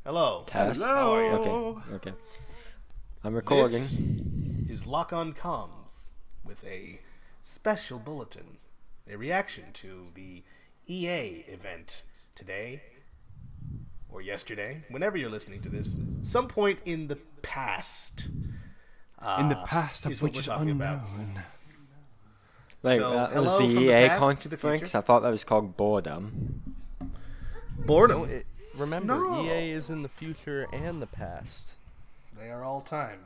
Hello. Test. Hello. Okay. I'm recording. This is LockOnComms with a special bulletin, a reaction to the EA event today or yesterday, whenever you're listening to this, some point in the past. In the past, is of what which we're is talking about. unknown. Like So, that was hello the from the EA past to the conference. future. I thought that was called Boredom. Boredom. Remember, No. EA is in the future and the past. They are all time.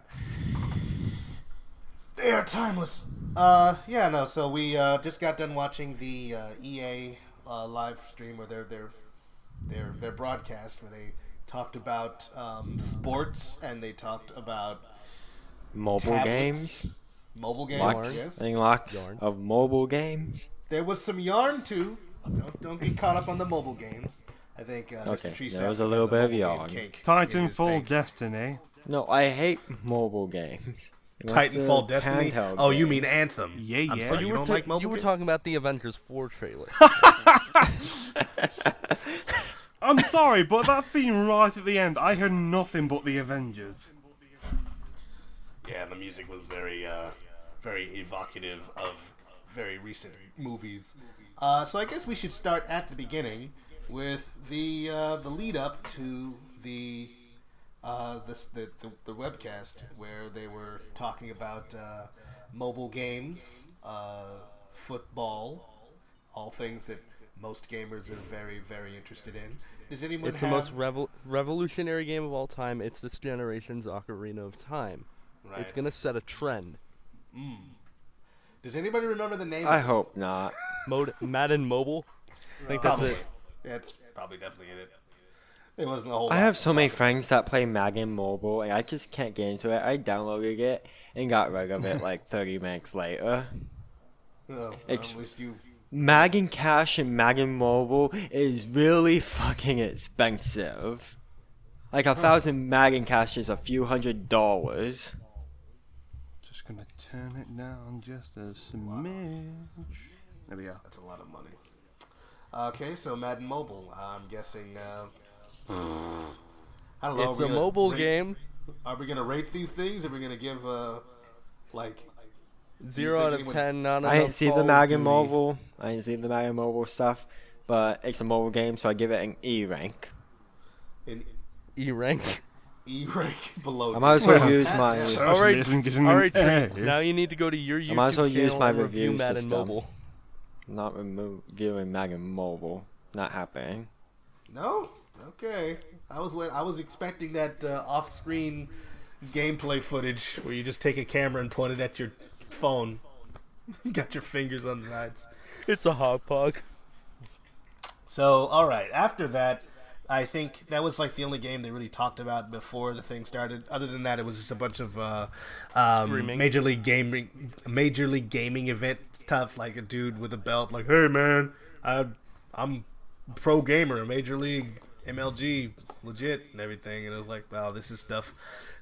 They are timeless. So we just got done watching the EA live stream or their broadcast where they talked about sports and they talked about Mobile tablets, games. mobile games. Lots. Yes. I think lots Yarn. of mobile games. There was some yarn too. Don't get caught up on the mobile games. I think Okay, Mr. Tree there was a has little bit of mobile game yarn. cake in his Titanfall bank. Destiny. No, I hate mobile games. Unless they're Titanfall Destiny. handheld Oh, you mean games. Anthem? Yeah, I'm yeah. sorry, you don't like mobile you were games? talking about the Avengers 4 trailer. I'm sorry, but that theme right at the end, I heard nothing but the Avengers. Yeah, the music was very, very evocative of very recent movies. So I guess we should start at the beginning with the lead up to the webcast where they were talking about mobile games, football, all things that most gamers are very, very interested in. Does anyone It's have... the most revolutionary game of all time. It's this generation's Ocarina of Time. Right. It's gonna set a trend. Does anybody remember the name? I of it? hope not. Madden Mobile. I think that's Probably. it. That's probably definitely it. There wasn't a whole. I lot have to so many talk friends that play Madden Mobile, and I just can't get into it. I downloaded it and got rid of it like 30 minutes later. about. Oh, well, Ex- at least you. Madden Cash and Madden Mobile is really fucking expensive. Like 1,000 Madden Cash is a few $100s. Just gonna turn it down just a smidge. There we go. That's a lot of money. Okay, so Madden Mobile. I'm guessing. I don't know. It's are a we gonna mobile rate- game. Are we gonna rate these things? Are we gonna give like? 0 out of anyone- 10. Not I enough ain't seen Call the of Madden Duty. Mobile. I ain't seen the Madden Mobile stuff, but it's a mobile game, so I give it an E rank. An E rank. E rank below? I might as well D. use That's my. down. So- All right, Socialism getting all an right. A. Trey, now you need to go to your YouTube I might as well channel use my and review review Madden system. Mobile. Not reviewing Madden Mobile. Not happening. No. Okay. I was expecting that off-screen gameplay footage where you just take a camera and point it at your phone. You got your fingers on the sides. It's a hog pug. So, all right. After that, I think that was like the only game they really talked about before the thing started. Other than that, it was just a bunch of Screaming. major league gaming event stuff. Like a dude with a belt, like, "Hey man, I'm pro gamer, major league MLG, legit and everything." And it was like, wow, this is stuff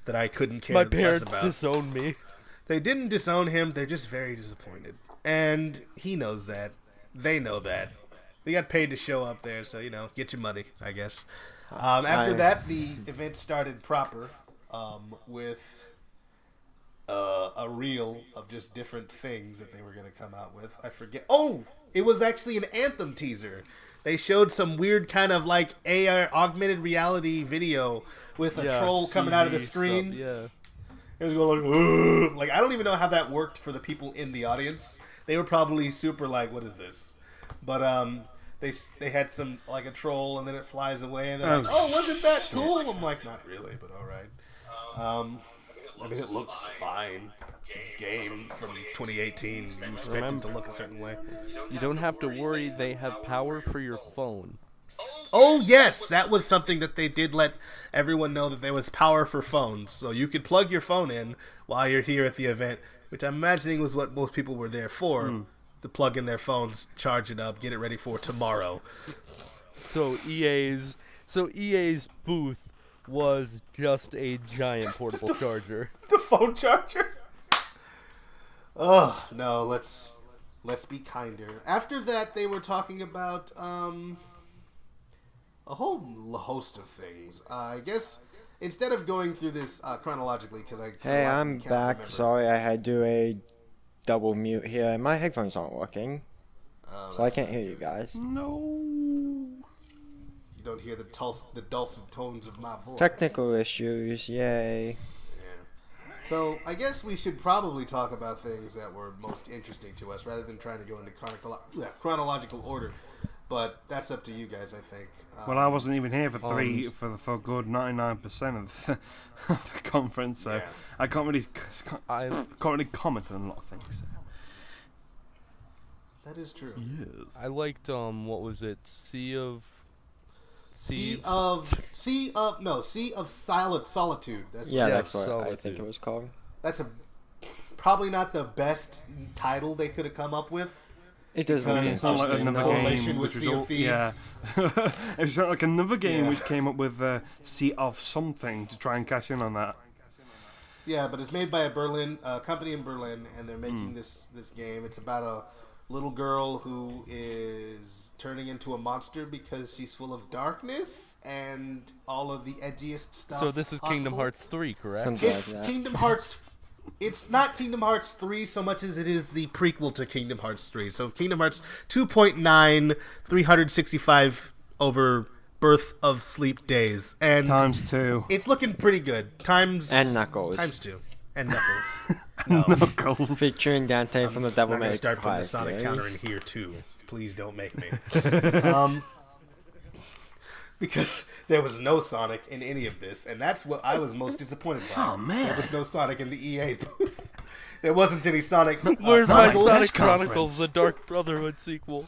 that I couldn't care My less parents about. disowned me. They didn't disown him. They're just very disappointed. And he knows that. They know that. They got paid to show up there, so, get your money, I guess. After that, the event started proper with a reel of just different things that they were going to come out with. I forget. Oh, it was actually an Anthem teaser. They showed some weird kind of like AR augmented reality video with a troll coming out of the CG screen. stuff, yeah. It was going like, "Ugh." Like, I don't even know how that worked for the people in the audience. They were probably super like, what is this? But they had some like a troll and then it flies away and they're like, oh, wasn't that cool? I'm like, not really, but all right. I mean, it looks fine. It's a game from 2018. You expect it to look a certain way. You don't have to worry. They have power for your phone. Oh, yes, that was something that they did let everyone know, that there was power for phones. So you could plug your phone in while you're here at the event, which I'm imagining was what most people were there for, to plug in their phones, charge it up, get it ready for tomorrow. So EA's booth was just a giant portable charger. The phone charger? Oh, no, let's be kinder. After that, they were talking about, a whole host of things. I guess instead of going through this chronologically, because Hey, I'm can't back. remember. Sorry, I had to do a double mute here. My headphones aren't working, so I can't hear you guys. No. You don't hear the dulcet tones of my voice. Technical issues, yay. So I guess we should probably talk about things that were most interesting to us, rather than trying to go into chronological order. But that's up to you guys, I think. Well, I wasn't even here for for a good 99% of the conference, so Yeah. I can't really comment on a lot of things. That is true. Yes. I liked what was it? Sea of Sea Thieves? of Solitude. That's Yeah, Yeah, that's what I Solitude. think it was called. That's probably not the best title they could have come up with. It does look Because It's not like interesting. another though. Correlation game with which Sea was of Thieves. yeah. It's not like another game Yeah. which came up with Sea of something to try and cash in on that. Yeah, but it's made by a company in Berlin, and they're making this game. It's about a little girl who is turning into a monster because she's full of darkness and all of the edgiest stuff. So this is Kingdom possible. Hearts 3, correct? Something It's like that. Kingdom Hearts. It's not Kingdom Hearts 3 so much as it is the prequel to Kingdom Hearts 3. So Kingdom Hearts 2.9, 365 over Birth of Sleep days. And ×2. it's looking pretty good. And Knuckles. ×2. And Knuckles. No. Knuckles. Featuring Dante from the I'm Devil not going May to start putting Cry the Sonic counter in series. here, too. Please don't make me. Because there was no Sonic in any of this, and that's what I was most disappointed by. Oh, man. There was no Sonic in the EA booth. There wasn't any Sonic. Where's my Chronicles Sonic conference. Chronicles: The Dark Brotherhood sequel?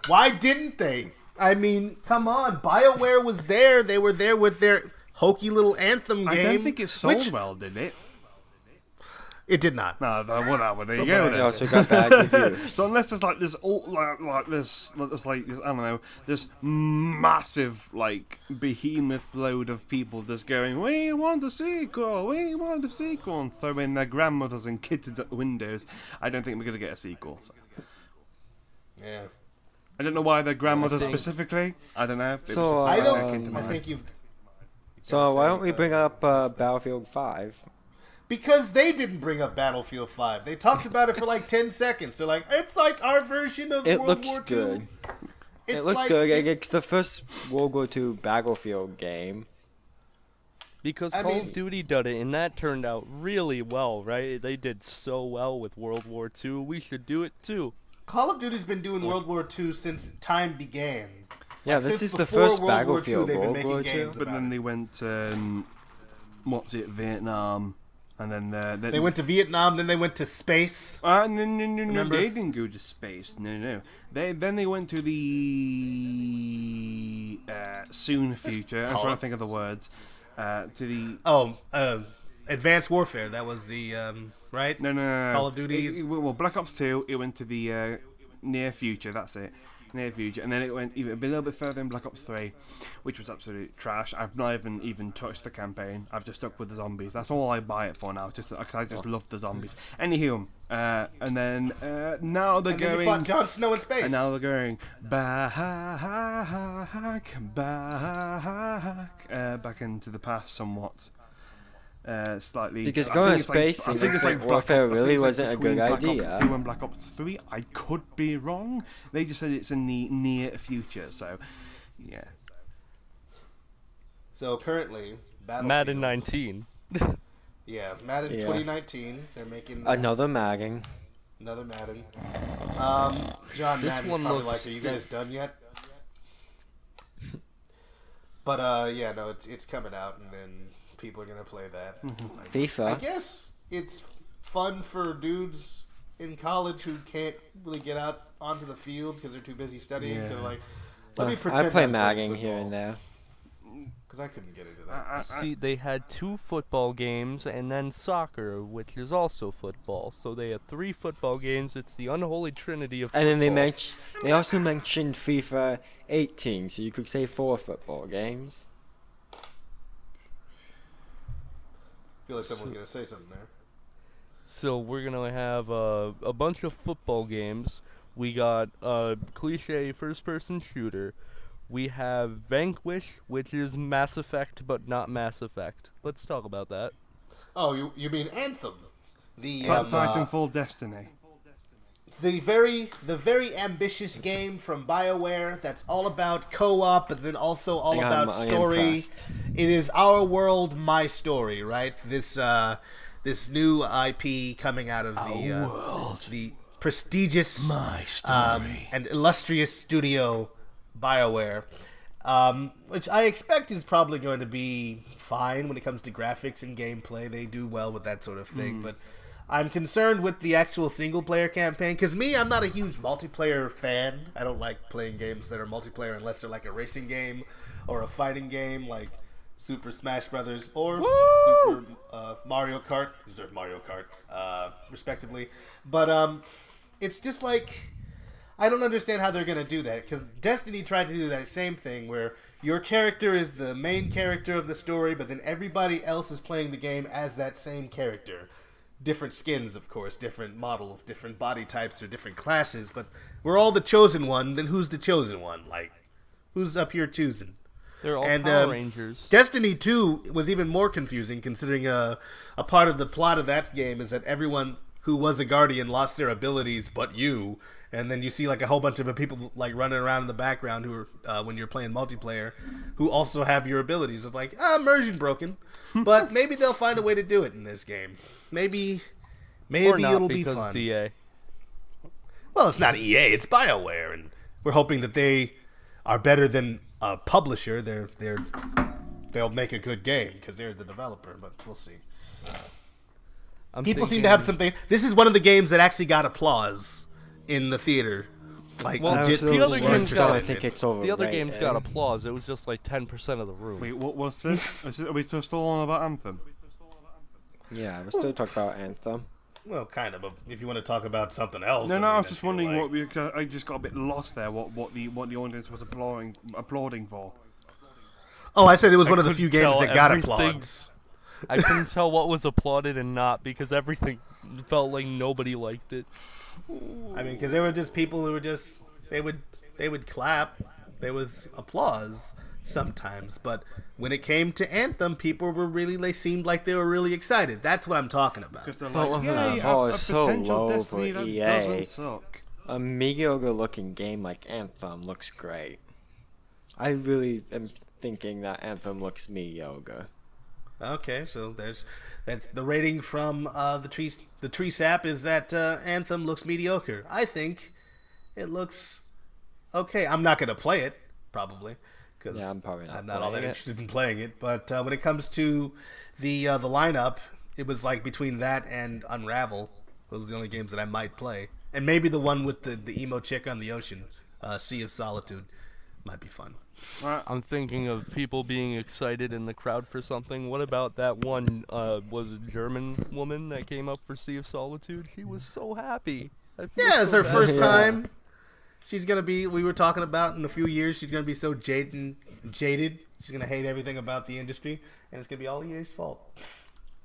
Why didn't they? I mean, come on. BioWare was there. They were there with their hokey little Anthem game. I don't think it sold which well, did it? It did not. No, whatever. There you go. It Then. also got bad reviews. So unless there's like this, I don't know, this massive behemoth load of people just going, we want a sequel, and throwing their grandmothers and kids into windows, I don't think we're gonna get a sequel. So. Yeah. I don't know why their grandmothers think- specifically. I don't know. It was So, just I something that don't. came to I mind. think you've. So why don't we bring up Battlefield 5? Because they didn't bring up Battlefield 5. They talked about it for like 10 seconds. They're like, it's like our version of It World looks War II. good. It's It looks like good. It's the first World War II Battlefield game. Because I Call mean- of Duty did it, and that turned out really well, right? They did so well with World War II. We should do it too. Call of Duty's been doing World War II since time began. Yeah, Like, this since is the before first World War II, Battlefield they've been World making War II. games But about then it. they went, Vietnam, and then They went to Vietnam, then they went to space. No, Remember? they didn't go to space. No. Then they went to the soon future. I'm call trying it. to think of the words. To the Advanced Warfare. That was the, right? no. Call of Duty? Well, Black Ops 2. It went to the near future. That's it. Near future, and then it went even a little bit further in Black Ops 3, which was absolute trash. I've not even touched the campaign. I've just stuck with the zombies. That's all I buy it for now, just because I just love the zombies. Anywho, and then now they're And then you going. fought Jon Snow in space. And now they're going back into the past somewhat. Slightly. Because I going think to it's space I in think it's Infinite Black Warfare Ops- I think really it's wasn't a between good Black idea. Ops 2 and Black Ops 3. I could be wrong. They just said it's in the near future, so yeah. So currently, Battlefield. Madden 19. Yeah, Madden Yeah. 2019. They're making Another Madden. another Madden. John This Madden's one probably looks like, are you guys done yet? But yeah, no, it's coming out, and then people are gonna play that. I FIFA. guess it's fun for dudes in college who can't really get out onto the field because they're too busy studying. So Yeah. like, let me pretend I play I'm playing Madden here and there. because I couldn't get into that. See, they had 2 football games and then soccer, which is also football. So they had 3 football games. It's the unholy trinity of And then football. they also mentioned FIFA 18, so you could say 4 football games. I feel like someone's gonna say something there. So we're gonna have a bunch of football games. We got a cliche first-person shooter. We have Vanquish, which is Mass Effect, but not Mass Effect. Let's talk about that. Oh, you mean Anthem? The Titanfall Destiny. the very ambitious game from BioWare that's all about co-op, but then also all about story. Impressed. It is Our World, My Story, right? This new IP coming out of the prestigious and illustrious studio BioWare, which I expect is probably going to be fine when it comes to graphics and gameplay. They do well with that sort of thing, but I'm concerned with the actual single-player campaign, because I'm not a huge multiplayer fan. I don't like playing games that are multiplayer unless they're like a racing game or a fighting game like Super Smash Brothers or Super Mario Kart, respectively. But it's just like, I don't understand how they're going to do that, because Destiny tried to do that same thing where your character is the main character of the story, but then everybody else is playing the game as that same character. Different skins, of course, different models, different body types, or different classes, but we're all the chosen one. Then who's the chosen one? Like, who's up here choosing? They're all Power Rangers. Destiny 2 was even more confusing, considering a part of the plot of that game is that everyone who was a Guardian lost their abilities but you, and then you see like a whole bunch of people like running around in the background who are, when you're playing multiplayer, who also have your abilities. It's like, immersion broken. But maybe they'll find a way to do it in this game. Maybe Or not, it'll be because fun. it's EA. Well, it's not EA, it's BioWare, and we're hoping that they are better than a publisher. They'll make a good game because they're the developer, but we'll see. People seem to have something. This is one of the games that actually got applause in the theater. Like, Well, legit the people other were games interested got- in I think it. it's over. The other games got applause. It was just like 10% of the room. Wait, what's this? Are we still on about Anthem? Yeah, we're still talking about Anthem. Well, kind of. But if you want to talk about something else, No, I was just if you're wondering like- I just got a bit lost there. What the audience was applauding for. Oh, I said it was one of the couldn't few games tell that got everything. applause. I couldn't tell what was applauded and not because everything felt like nobody liked it. I mean, because there were just people who were just they would clap. There was applause sometimes, but when it came to Anthem, people were they seemed like they were really excited. That's what I'm talking about. Because they're But like, when the yay, bar a is so potential low Destiny for that EA, doesn't suck. a mediocre looking game like Anthem looks great. I really am thinking that Anthem looks mediocre. Okay, so that's the rating from the tree sap is that Anthem looks mediocre. I think it looks okay. I'm not gonna play it probably because Yeah, I'm probably not all that playing it. interested in playing it. But when it comes to the lineup, it was like between that and Unravel. Those are the only games that I might play, and maybe the one with the emo chick on the ocean, Sea of Solitude, might be fun. Right. I'm thinking of people being excited in the crowd for something. What about that one, was it German woman that came up for Sea of Solitude? She was so happy. I feel Yeah, it's so her bad. first time. She's gonna be. We were talking about in a few years. She's gonna be so jaded. She's gonna hate everything about the industry, and it's gonna be all EA's fault.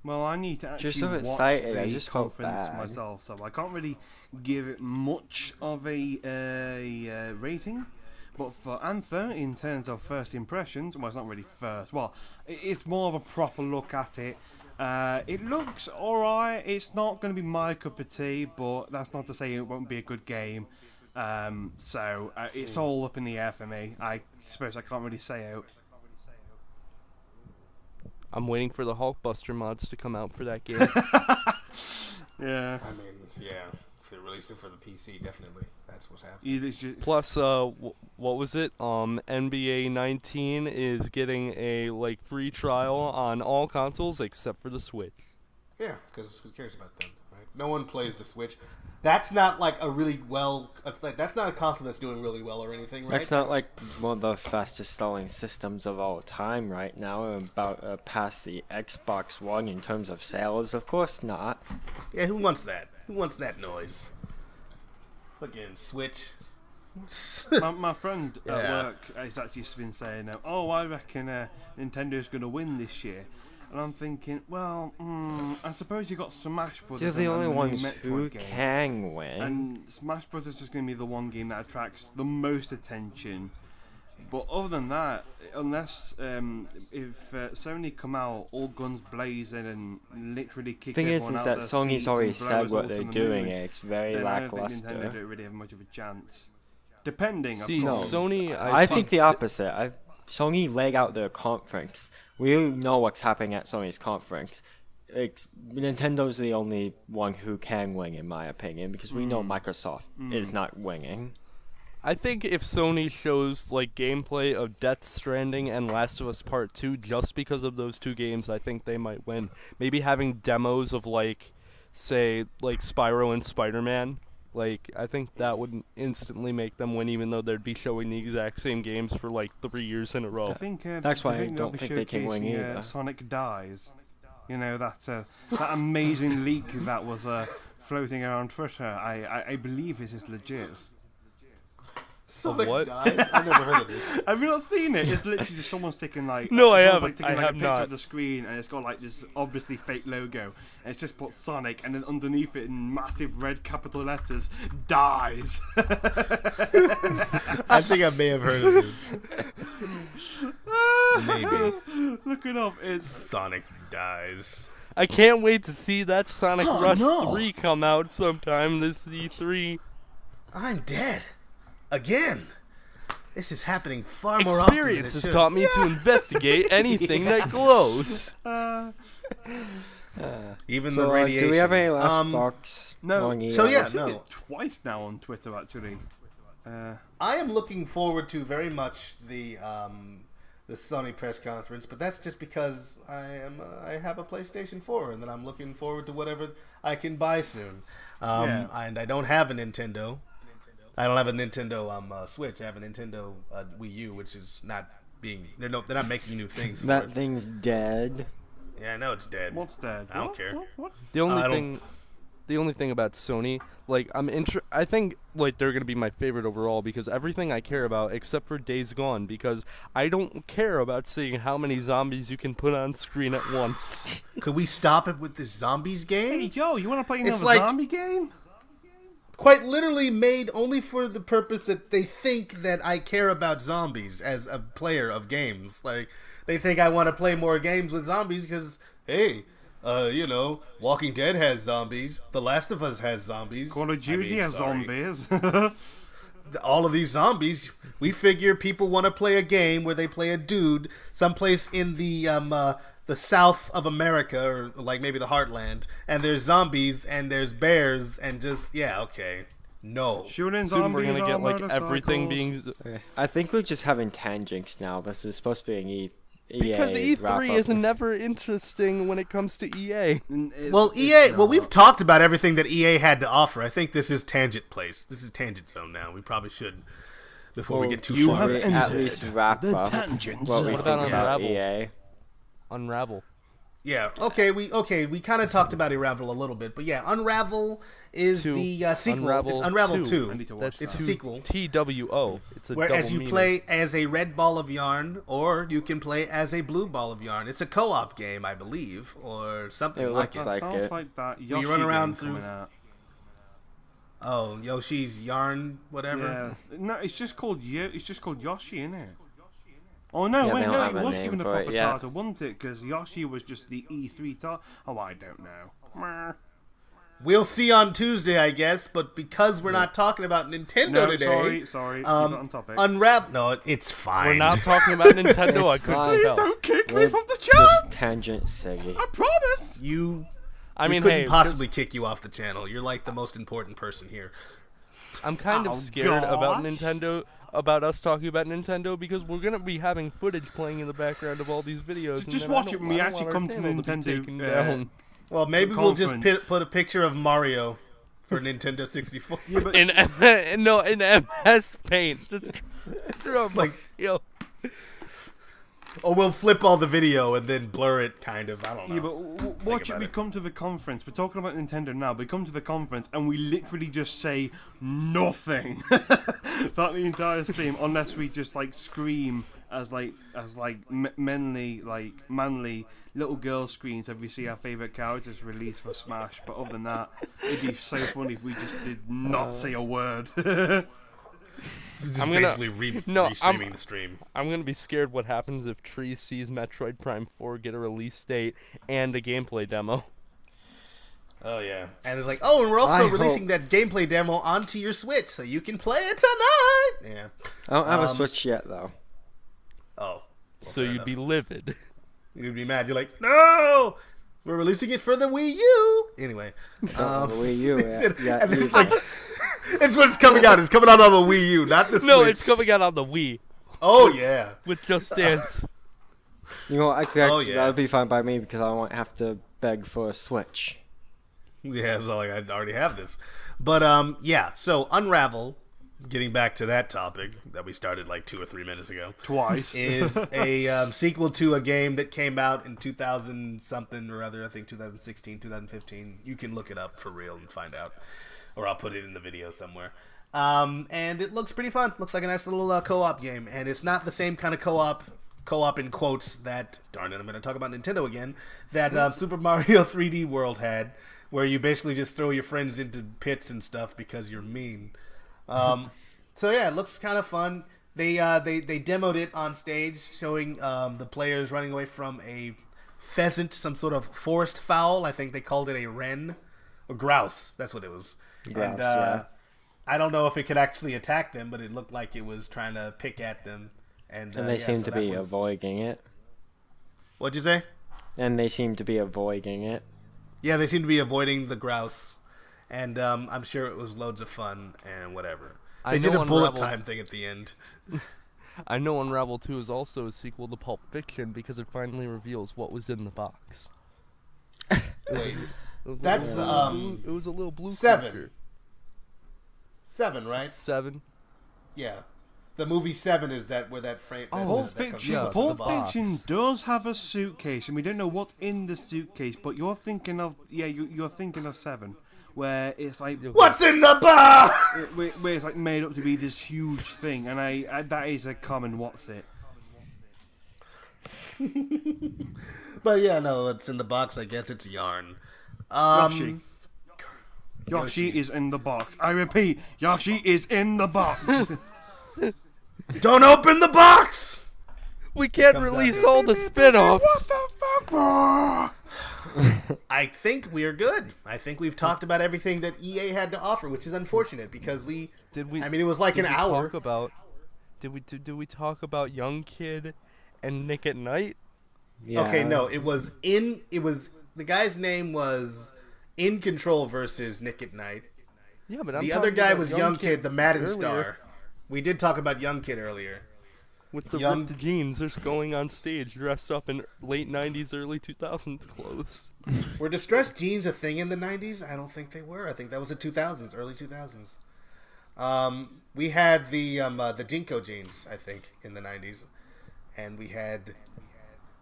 Well, I need to actually Just so watch excited, the I just felt conference bad. myself, so I can't really give it much of a rating. But for Anthem, in terms of first impressions, well, it's not really first. Well, it's more of a proper look at it. It looks alright. It's not going to be my cup of tea, but that's not to say it won't be a good game. So it's all up in the air for me. I suppose I can't really say out. I'm waiting for the Hulkbuster mods to come out for that game. Yeah. I mean, yeah, if they're releasing for the PC, definitely that's what's happening. Either it's just, Plus, what was it? NBA 19 is getting a free trial on all consoles except for the Switch. Yeah, because who cares about them, right? No one plays the Switch. That's not like a really that's not a console that's doing really well or anything, right? That's not like one of the fastest selling systems of all time right now. About past the Xbox One in terms of sales, of course not. Yeah, who wants that? Who wants that noise? Fucking Switch. my friend at Yeah. work has actually been saying, "Oh, I reckon Nintendo's going to win this year." And I'm thinking, well, I suppose you got Smash Brothers. They're the and only new ones Metroid who game. can win. And Smash Brothers is going to be the one game that attracts the most attention. But other than that, unless if Sony come out all guns blazing and literally kick Thing everyone is out that their Sony's seats already and blow said us what all they're to the doing. moon, It's very then I don't think Nintendo lackluster. don't really have much of a chance. Depending, See, of No, course. Sony, I think the opposite. Sony laid out their conference. We know what's happening at Sony's conference. Nintendo's the only one who can win, in my opinion, because we know Microsoft is not winning. I think if Sony shows like gameplay of Death Stranding and Last of Us Part 2 just because of those two games, I think they might win. Maybe having demos of like, say, like Spyro and Spider-Man, like I think that would instantly make them win, even though they'd be showing the exact same games for like 3 years in a row. I think That's why I they'll don't be think they can win showcasing, either. Sonic Dies. You know that amazing leak that was floating around Twitter. I believe this is legit. Sonic what? dies? I never heard of this. Have you not seen it? It's literally just someone sticking like No, I someone's, haven't. Like, taking, I like, have a picture not. of the screen and it's got like this obviously fake logo and it's just put Sonic and then underneath it in massive red capital letters dies. I think I may have heard of this. Maybe. Look it up. It's Sonic dies. I can't wait to see that Sonic Oh, Rush no. 3 come out sometime this E3. I'm dead. Again. This is happening far more often than Experience it has should. taught me to investigate anything that glows. Even So, the radiation. do we have any last thoughts? no. on EA? So, yeah, I've seen no. it twice now on Twitter actually. I am looking forward to very much the Sony press conference, but that's just because I have a PlayStation 4 and then I'm looking forward to whatever I can buy soon. Yeah. And I don't have a Nintendo. I don't have a Nintendo Switch. I have a Nintendo Wii U, which is not being. They're not making new things. For That it. thing's dead. Yeah, I know it's dead. What's dead? I don't What? care. What? The only I don't- thing, the only thing about Sony, like I think like they're gonna be my favorite overall because everything I care about except for Days Gone, because I don't care about seeing how many zombies you can put on screen at once. Could we stop it with this zombies game? Hey Joe, you want to play It's another like- zombie game? Quite literally made only for the purpose that they think that I care about zombies as a player of games. Like, they think I want to play more games with zombies because, hey, Walking Dead has zombies. The Last of Us has zombies. Call of Duty has sorry. zombies. All of these zombies, we figure people want to play a game where they play a dude someplace in the south of America, or like maybe the heartland, and there's zombies and there's bears and just okay. No. Shooting Soon zombies we're gonna get on like everything motorcycles. being I think we're just having tangents now. This is supposed to be an EA because E3 wrap-up. is never interesting when it comes to EA. Well, EA. Well, we've talked about everything that EA had to offer. I think this is Tangent Place. This is Tangent Zone now. We probably should, before we get too you far. have at entered least wrap the up tangent what we zone. What think about about Unravel? EA. Unravel. Yeah. Okay. We kind of talked about Unravel a little bit, but yeah, Unravel is Two. the sequel. Unravel It's Unravel 2. 2. I need to watch That's It's a that. sequel. TWO. It's a Whereas double you meaning. play as a red ball of yarn, or you can play as a blue ball of yarn. It's a co-op game, I believe, or something It like looks it. like Sounds it. like that you Yoshi run around game through- coming out. Oh, Yoshi's yarn, whatever. Yeah. No, it's just called Yoshi, isn't it? Oh no, Yeah, wait, they don't no, have it a was name given a for it proper yet. title, wasn't it? Because Yoshi was just the E3 title. Oh, I don't know. Meh. We'll see on Tuesday, I guess. But because we're not talking about Nintendo No, today, sorry, you got on topic. Unravel. No, it's fine. We're not talking about Nintendo. I couldn't fine. tell. Don't kick me We're from the just chat! tangent city. I promise! You. I we mean, couldn't hey, possibly kick you off the channel. You're like the most important person here. I'm kind Oh, of scared about gosh. Nintendo, about us talking about Nintendo, because we're gonna be having footage playing in the background of all these videos. and Just then I watch don't- it when we I don't actually want come our to channel be Nintendo, taken down. Well, maybe we'll just conference. put a picture of Mario for Nintendo 64. Yeah, but In in MS Paint. That's true. like- Yo, Or we'll flip all the video and then blur it, kind of. I don't know. yeah, but watch it. about We it. come to the conference. We're talking about Nintendo now. We come to the conference and we literally just say nothing throughout the entire stream, unless we just like scream as manly little girl screams if we see our favorite characters released for Smash. But other than that, it'd be so funny if we just did not say a word. Just I'm gonna- basically No, restreaming the stream. I'm gonna be scared what happens if Tree sees Metroid Prime 4 get a release date and a gameplay demo. Oh yeah, and it's like, oh, and we're also I releasing that gameplay demo onto your Switch, so you can play it tonight. Yeah. I don't have a Switch yet, though. Oh. Well, So fair you'd be enough. livid. You'd be mad. You're like, no, we're releasing it for the Wii U. Anyway. Wii U, yeah. And it's like, it's when it's coming out. It's coming out on the Wii U, not the Switch. No, it's coming out on the Wii Oh yeah. with Just Dance. You know, Oh, yeah. that would be fine by me because I won't have to beg for a Switch. Yeah, so like I already have this. But yeah, so Unravel, getting back to that topic that we started like 2 or 3 minutes ago, Twice. is a sequel to a game that came out in 2000 something or other, I think 2016, 2015. You can look it up for real and find out, or I'll put it in the video somewhere. And it looks pretty fun. Looks like a nice little co-op game, and it's not the same kind of co-op in quotes that, darn it, I'm going to talk about Nintendo again, that Super Mario 3D World had, where you basically just throw your friends into pits and stuff because you're mean. So yeah, it looks kind of fun. They demoed it on stage, showing the players running away from a pheasant, some sort of forest fowl. I think they called it a wren or grouse. That's what it was. Grouse, and yeah. I don't know if it could actually attack them, but it looked like it was trying to pick at them. And And they yeah, seem so to that be was... avoiding it. What'd you say? And they seem to be avoiding it. Yeah, they seem to be avoiding the grouse, and I'm sure it was loads of fun and whatever. I They did know a bullet Unravel- time thing at the end. I know Unravel 2 is also a sequel to Pulp Fiction because it finally reveals what was in the box. Wait, It was That's, a little blue, it was a little blue 7. creature. 7, right? 7. Yeah. The movie 7 is that where that frame. Oh, Pulp that comes Fiction, from, what's in the Pulp box. Fiction does have a suitcase, and we don't know what's in the suitcase. But you're thinking of you're thinking of 7, where it's like What's in the box? where it's like made up to be this huge thing, and I that is a common what's it. But yeah, no, it's in the box. I guess it's yarn. Yoshi. Yoshi is in the box. I repeat, Yoshi is in the box. Don't open the box. We can't Comes out. release all the spin-offs. I think we're good. I think we've talked about everything that EA had to offer, which is unfortunate because we. Did we? I mean, it was like did an we hour. Talk about, did we talk about Young Kid and Nick at Night? Yeah. Okay, no, it was the guy's name was In Control versus Nick at Night. Yeah, but I'm The other talking guy about was Young Kid, the Madden earlier. star. We did talk about Young Kid earlier. With the Young- ripped jeans, just going on stage dressed up in late 90s, early 2000s clothes. Were distressed jeans a thing in the 90s? I don't think they were. I think that was the 2000s, early 2000s. We had the Dinko jeans, I think, in the 90s. And we had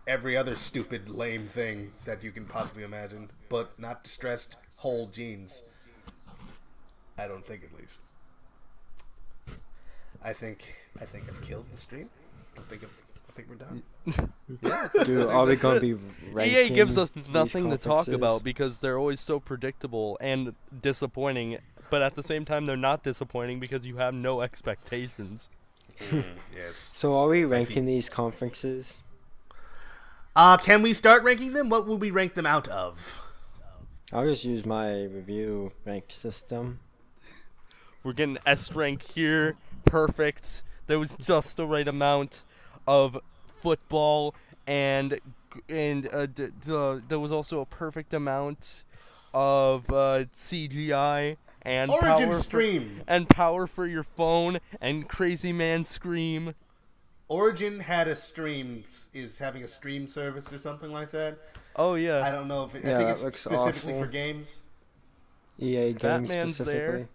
every other stupid, lame thing that you can possibly imagine, but not distressed whole jeans. I don't think, at least. I think I've killed the stream. I think we're done. Dude, are we going to be ranking EA gives us these nothing to talk conferences? about because they're always so predictable and disappointing, but at the same time they're not disappointing because you have no expectations. Yes. So are we ranking these conferences? Can we start ranking them? What will we rank them out of? I'll just use my review rank system. We're getting S rank here, perfect. There was just the right amount of football and there was also a perfect amount of CGI and Origin power Stream. and power for your phone and Crazy Man Scream. Origin had a stream, is having a stream service or something like that. Oh yeah. I don't know if I Yeah, think that it's looks specifically awful. for games. EA games Batman's specifically. there.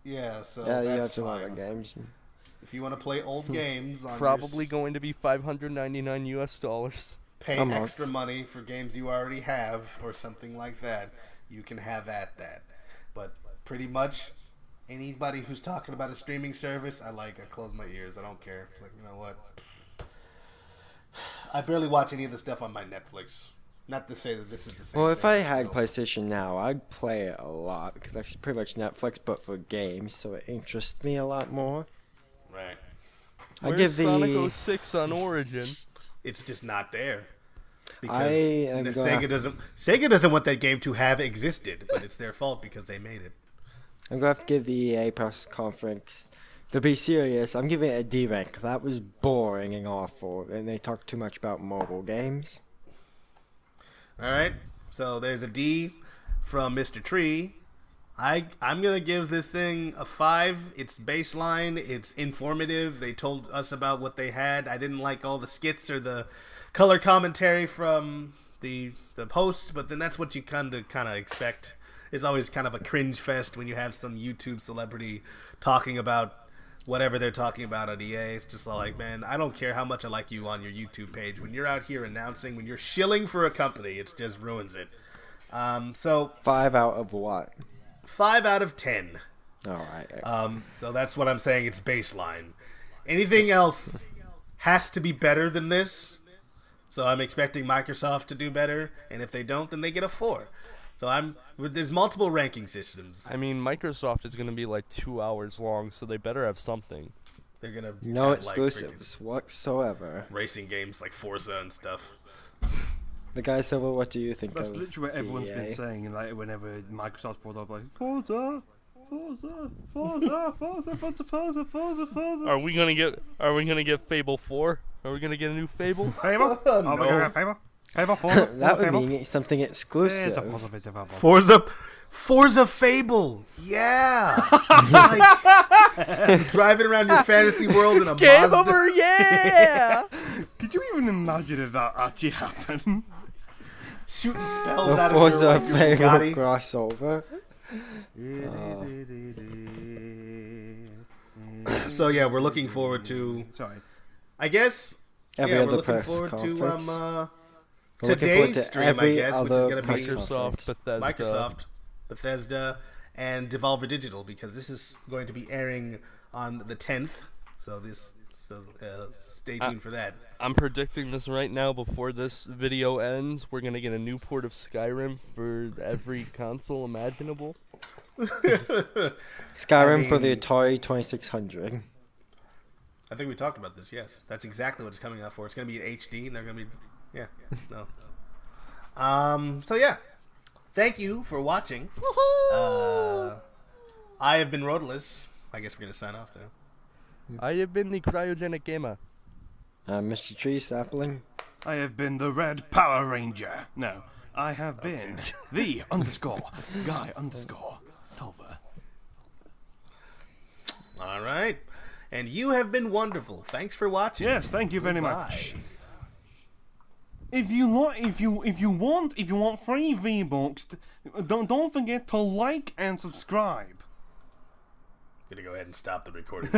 Yeah, so Yeah, you have that's some other fine. games. If you want to play old games, on Probably your going to be $599 US. pay a month. extra money for games you already have or something like that, you can have at that. But pretty much anybody who's talking about a streaming service, I close my ears. I don't care. It's like, you know what? I barely watch any of the stuff on my Netflix. Not to say that this is the same. Well, if I thing, had still. PlayStation Now, I'd play it a lot because that's pretty much Netflix, but for games, so it interests me a lot more. Right. I Where's give Sonic 06 on Origin? It's just not there. I am Sega doesn't want that game to have existed, but it's their fault because they made it. I'm gonna have to give the EA press conference. To be serious, I'm giving it a D rank. That was boring and awful, and they talked too much about mobile games. All right. So there's a D from Mr. Tree. I'm gonna give this thing a 5. It's baseline. It's informative. They told us about what they had. I didn't like all the skits or the color commentary from the posts, but then that's what you kind of expect. It's always kind of a cringe fest when you have some YouTube celebrity talking about whatever they're talking about on EA. It's just like, man, I don't care how much I like you on your YouTube page. When you're out here announcing, when you're shilling for a company, it just ruins it. So 5 out of what? 5 out of 10. All right. So that's what I'm saying. It's baseline. Anything else has to be better than this. So I'm expecting Microsoft to do better, and if they don't, then they get a 4. So there's multiple ranking systems. I mean, Microsoft is going to be like 2 hours long, so they better have something. They're gonna No have, exclusives whatsoever. racing games like Forza and stuff. The guy said, well, what do you think That's of literally what everyone's EA? been saying, like whenever Microsoft's brought up, like Forza, Forza, Forza, Forza, Forza, Forza, Forza, Forza. Are we gonna get Fable 4? Are we gonna get a new Fable? Fable? Are we gonna have Fable? Fable, Forza, That would Fable? mean something exclusive. Forza Fable, yeah. Like, driving around your fantasy world in a Game Mazda. over, yeah! Could you even imagine if that actually happened? Shooting spells The out Forza of your Fable Bugatti. crossover. So yeah, we're looking forward to. Sorry. I guess. Every yeah, other we're looking press forward conference. to We're looking forward today's to stream, I every guess, which is other going to press be conference. Microsoft, Bethesda. Microsoft, Bethesda, and Devolver Digital, because this is going to be airing on the 10th. So stay tuned for that. I'm predicting this right now before this video ends. We're gonna get a new port of Skyrim for every console imaginable. Skyrim for the Atari 2600. I think we talked about this. Yes, that's exactly what it's coming out for. It's going to be in HD, and they're going to be no. So yeah, thank you for watching. I have been Rodalus. I guess we're going to sign off now. I have been the cryogenic gamer. Mr. Tree Sapling. I have been the Red Power Ranger. No, I have been the _guy_ Silver. All right, and you have been wonderful. Thanks for watching. Yes, thank you very Goodbye. much. If you want free V-Bucks, don't forget to like and subscribe. Gonna go ahead and stop the recording.